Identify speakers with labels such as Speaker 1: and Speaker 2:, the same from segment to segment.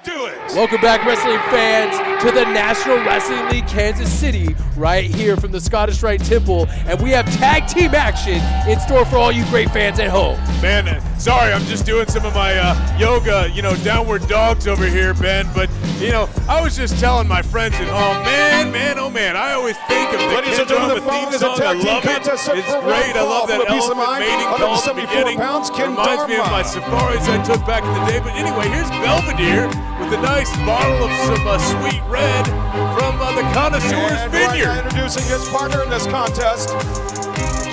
Speaker 1: do it.
Speaker 2: Welcome back, wrestling fans, to the National Wrestling League Kansas City, right here from the Scottish Rite Temple, and we have tag team action in store for all you great fans at home.
Speaker 1: Man, sorry, I'm just doing some of my yoga, downward dogs over here, Ben, but, I was just telling my friends at home, oh man, I always think of the Ken Drama theme song. I love it. It's great. I love that elephant mating call at the beginning. Reminds me of my safaris I took back in the day. But anyway, here's Belvedere with a nice bottle of some sweet red from the Connoisseur's Vineyard.
Speaker 3: Introducing his partner in this contest.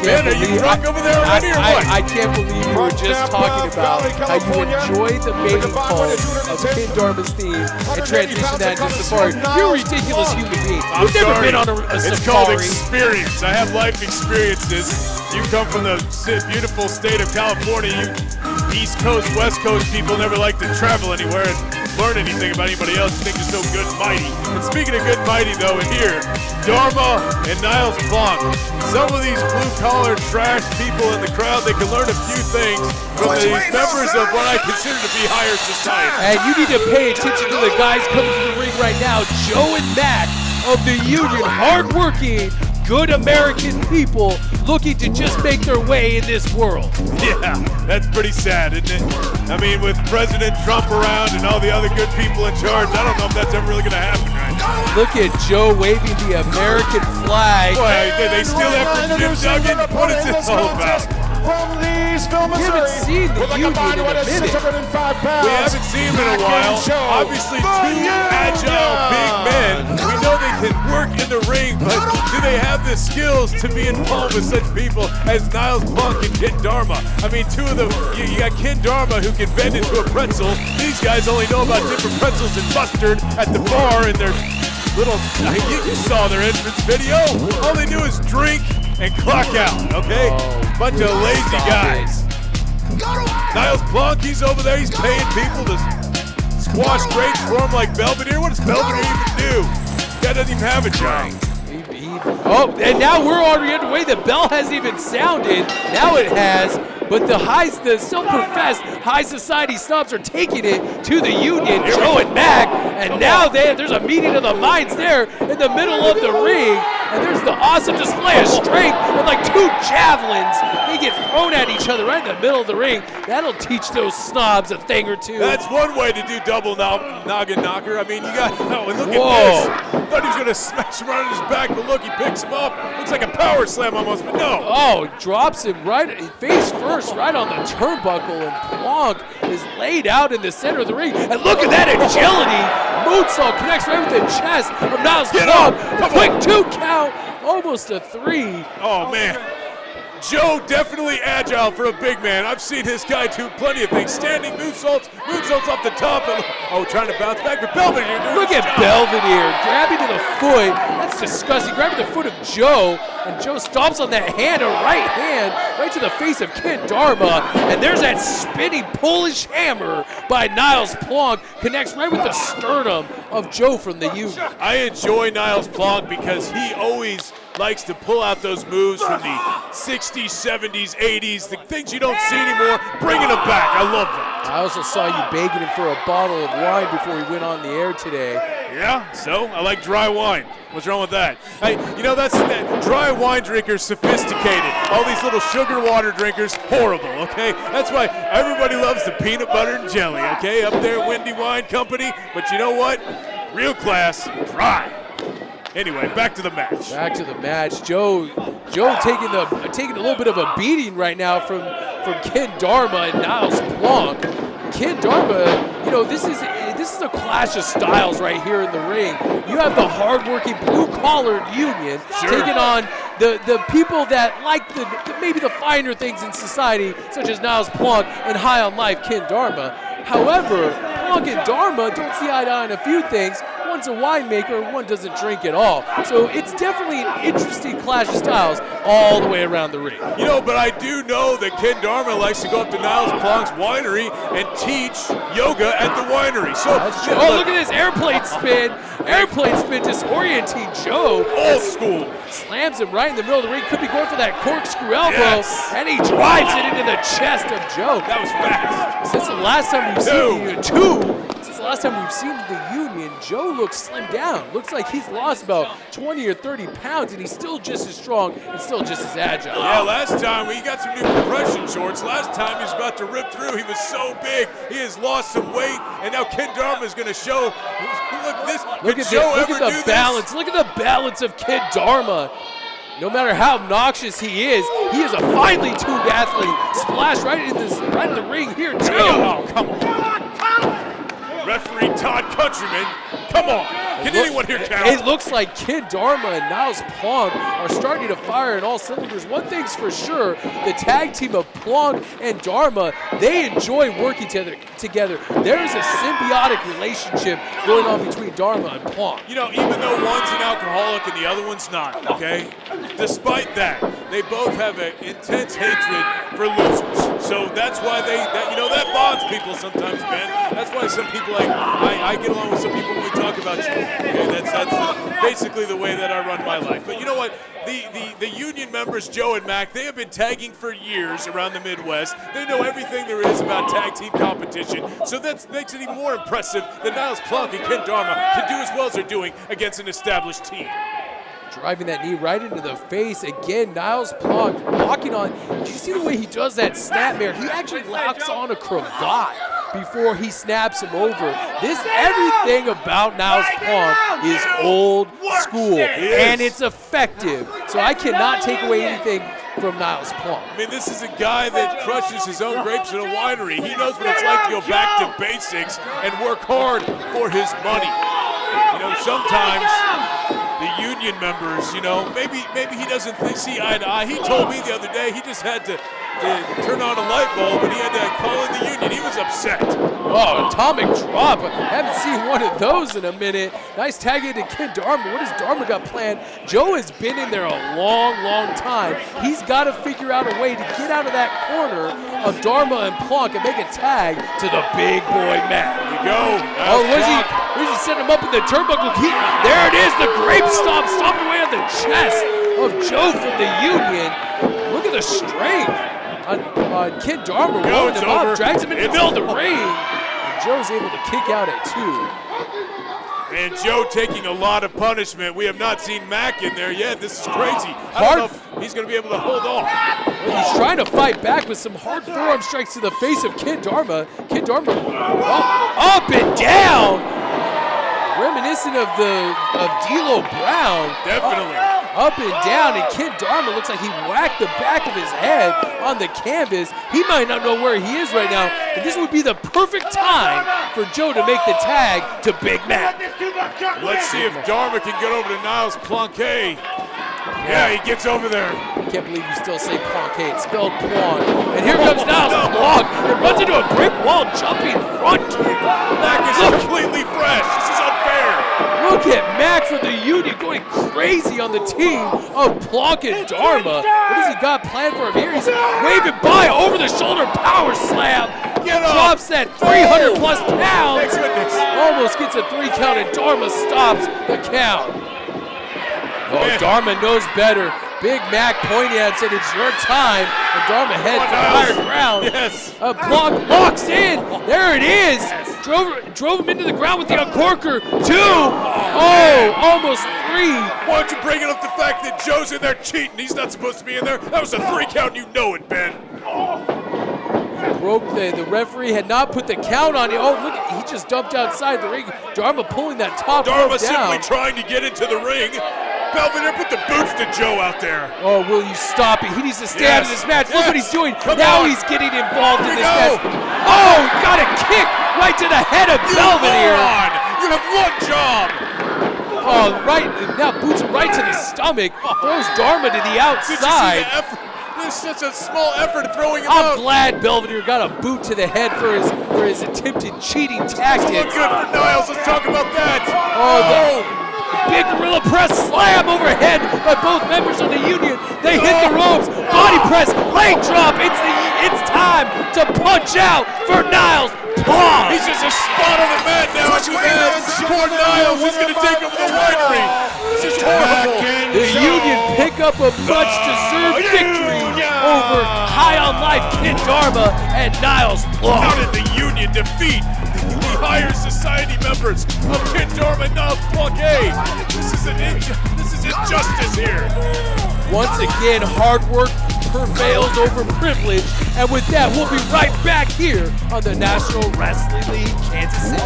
Speaker 1: Man, are you drunk over there already or what?
Speaker 2: I can't believe you were just talking about how you enjoyed the mating call of Ken Dharma's theme and transition that into safari. You're a ridiculous human being. You've never been on a safari.
Speaker 1: It's called experience. I have life experiences. You come from the beautiful state of California. You East Coast, West Coast people never like to travel anywhere and learn anything about anybody else. You think you're so good and mighty. And speaking of good and mighty, though, here, Dharma and Niles Blanc. Some of these blue-collar trash people in the crowd, they can learn a few things from the members of what I consider to be higher society.
Speaker 2: And you need to pay attention to the guys coming to the ring right now, Joe and Mac of the Union, hard-working, good American people looking to just make their way in this world.
Speaker 1: Yeah, that's pretty sad, isn't it? I mean, with President Trump around and all the other good people in charge, I don't know if that's ever really going to happen, right?
Speaker 2: Look at Joe waving the American flag.
Speaker 1: Boy, did they steal that from Jim Duggan? What is this all about?
Speaker 3: From Leesville,
Speaker 2: We haven't
Speaker 3: Missouri,
Speaker 2: seen the
Speaker 3: with a
Speaker 2: Union
Speaker 3: combined
Speaker 2: in a
Speaker 3: weight of
Speaker 2: minute.
Speaker 3: 605 pounds.
Speaker 1: We haven't seen them in a while. Obviously, two agile big men. We know they can work in the ring, but do they have the skills to be involved with such people as Niles Blanc and Ken Dharma? I mean, two of them, you got Ken Dharma who can bend into a pretzel. These guys only know about different pretzels and mustard at the bar in their little, you saw their entrance video. All they do is drink and clock out, okay? Bunch of lazy guys. Niles Blanc, he's over there, he's paying people to squash grapes for him like Belvedere. What does Belvedere even do? Guy doesn't even have a job.
Speaker 2: Oh, and now we're already underway. The bell hasn't even sounded. Now it has. But the self-professed high society snobs are taking it to the Union, Joe and Mac, and now there's a meeting of the minds there in the middle of the ring, and there's the awesome display of strength with like two javelins. They get thrown at each other right in the middle of the ring. That'll teach those snobs a thing or two.
Speaker 1: That's one way to do double noggin knocker. I mean, you got, look at this. Thought he was going to smash him right on his back, but look, he picks him up. Looks like a power slam almost, but no.
Speaker 2: Oh, drops him right face first, right on the turnbuckle, and Blanc is laid out in the center of the ring. And look at that agility. Moonsault connects right with the chest of Niles Blanc. Quick 2 count, almost a 3.
Speaker 1: Oh, man. Joe definitely agile for a big man. I've seen this guy do plenty of things. Standing moonsaults off the top. Trying to bounce back, but Belvedere.
Speaker 2: Look at Belvedere grabbing to the foot. That's disgusting. Grabbing the foot of Joe, and Joe stomps on that hand, a right hand, right to the face of Ken Dharma. And there's that spinning Polish hammer by Niles Blanc. Connects right with the sternum of Joe from the Union.
Speaker 1: I enjoy Niles Blanc because he always likes to pull out those moves from the 60s, 70s, 80s, the things you don't see anymore, bringing them back. I love that.
Speaker 2: I also saw you begging him for a bottle of wine before he went on the air today.
Speaker 1: Yeah, so I like dry wine. What's wrong with that? Hey, that's that dry wine drinkers, sophisticated. All these little sugar water drinkers, horrible, okay? That's why everybody loves the peanut butter and jelly, okay? Up there at Windy Wine Company. But you know what? Real class, dry. Anyway, back to the match.
Speaker 2: Back to the match. Joe taking a little bit of a beating right now from Ken Dharma and Niles Blanc. Ken Dharma, this is a clash of styles right here in the ring. You have the hardworking blue-collared Union taking on the people that like maybe the finer things in society, such as Niles Blanc and high on life Ken Dharma. However, Blanc and Dharma don't see eye to eye on a few things. One's a winemaker, one doesn't drink at all. So it's definitely an interesting clash of styles all the way around the ring.
Speaker 1: But I do know that Ken Dharma likes to go up to Niles Blanc's winery and teach yoga at the winery. So
Speaker 2: look at this airplane spin. Airplane spin disorienting Joe.
Speaker 1: Old school.
Speaker 2: Slams him right in the middle of the ring. Could be going for that corkscrew elbow. Yes. And he drives it into the chest of Joe.
Speaker 1: That was fast.
Speaker 2: Since the last time we've seen you, two. last time we've seen the Union, Joe looks slimmed down. Looks like he's lost about 20 or 30 pounds, and he's still just as strong and still just as agile.
Speaker 1: Yeah, last time he got some new compression shorts. Last time he was about to rip through. He was so big. He has lost some weight, and now Ken Dharma is going to show. Look at
Speaker 2: the balance. Look at the balance of Ken Dharma. No matter how obnoxious he is a finely tuned athlete. Splash right in the ring here too.
Speaker 1: Oh, come on. Referee Todd Countryman, come on. Can anyone here count?
Speaker 2: It looks like Ken Dharma and Niles Plonk are starting to fire in all cylinders. One thing's for sure, the tag team of Plonk and Dharma, they enjoy working together. There is a symbiotic relationship going on between Dharma and Plonk.
Speaker 1: You know, even though one's an alcoholic and the other one's not, okay? Despite that, they both have an intense hatred for losers. So that's why that bonds people sometimes, Ben. That's why some people I get along with some people when we talk about you. Okay, that's basically the way that I run my life. But you know what? The Union members, Joe and Mac, they have been tagging for years around the Midwest. They know everything there is about tag team competition. So that makes it even more impressive that Niles Plonk and Ken Dharma can do as well as they're doing against an established team.
Speaker 2: Driving that knee right into the face. Again, Niles Plonk locking on. Did you see the way he does that snapmare? He actually locks on a cravat before he snaps him over. Everything about Niles Plonk is old school, and it's effective. So I cannot take away anything from Niles Plonk.
Speaker 1: I mean, this is a guy that crushes his own grapes at a winery. He knows what it's like to go back to basics and work hard for his money. You know, sometimes the Union members, you know, maybe he doesn't see eye to eye. He told me the other day he just had to turn on a light bulb and he had to call in the Union. He was upset.
Speaker 2: Oh, atomic drop. I haven't seen one of those in a minute. Nice tag into Ken Dharma. What has Dharma got planned? Joe has been in there a long, long time. He's got to figure out a way to get out of that corner of Dharma and Plonk and make a tag to the big boy Matt.
Speaker 1: Here we go.
Speaker 2: Where's he setting him up in the turnbuckle? There it is, the grape stomp stomped away on the chest of Joe from the Union. Look at the strength on Ken Dharma, rolling him up, drags him into the middle of the ring. And Joe's able to kick out at 2.
Speaker 1: And Joe taking a lot of punishment. We have not seen Mac in there yet. This is crazy. I don't know if he's going to be able to hold on.
Speaker 2: Well, he's trying to fight back with some hard forearm strikes to the face of Ken Dharma. Ken Dharma up and down. Reminiscent of D'Lo Brown.
Speaker 1: Definitely.
Speaker 2: Up and down, and Ken Dharma looks like he whacked the back of his head on the canvas. He might not know where he is right now, and this would be the perfect time for Joe to make the tag to Big Mac.
Speaker 1: Let's see if Dharma can get over to Niles Plonk. Yeah, he gets over there.
Speaker 2: I can't believe you still say Plonk. It's spelled Plonk. And here comes Niles Plonk. It runs into a brick wall, jumping front kick.
Speaker 1: Mac is completely fresh. This is unfair.
Speaker 2: Look at Mac for the Union going crazy on the team of Plonk and Dharma. What has he got planned for him here? He's waving by over the shoulder power slam. Drops that 300 plus pounds. Almost gets a 3 count and Dharma stops the count. Oh, Dharma knows better. Big Mac pointing at said it's your time. And Dharma heads for higher ground.
Speaker 1: Yes.
Speaker 2: Plonk locks in. There it is. Drove him into the ground with the uncorker. 2. Oh, almost 3.
Speaker 1: Why don't you bring it up the fact that Joe's in there cheating? He's not supposed to be in there. That was a 3 count. You know it, Ben.
Speaker 2: Broke the referee had not put the count on it. Oh, look, he just dumped outside the ring. Dharma pulling that top rope down.
Speaker 1: Dharma simply trying to get into the ring. Belvedere, put the boots to Joe out there.
Speaker 2: Oh, will you stop it? He needs to stay out of this match. Look what he's doing. He's getting involved in this match. Oh, got a kick right to the head of Belvedere.
Speaker 1: You have one job.
Speaker 2: Oh, right. Now boots him right to the stomach. Throws Dharma to the outside.
Speaker 1: Did you see the effort? There's such a small effort throwing him
Speaker 2: I'm
Speaker 1: out.
Speaker 2: glad Belvedere got a boot to the head for his attempted cheating tactics.
Speaker 1: Look good for Niles. Let's talk about that.
Speaker 2: Oh, the big gorilla press slam overhead by both members of the Union. They hit the ropes. Body press, leg drop. It's time to punch out for Niles Plonk.
Speaker 1: He's just a spot on the mat now. Poor Niles is going to take over the winery. This is horrible.
Speaker 2: The Union pick up a much-deserved victory over High on Life Ken Dharma and Niles Plonk.
Speaker 1: How did the Union defeat the higher society? Society members of Kid Dharma and Niles Plunk. This is injustice here.
Speaker 2: Once again, hard work prevails over privilege. And with that, we'll be right back here on the National Wrestling League Kansas City.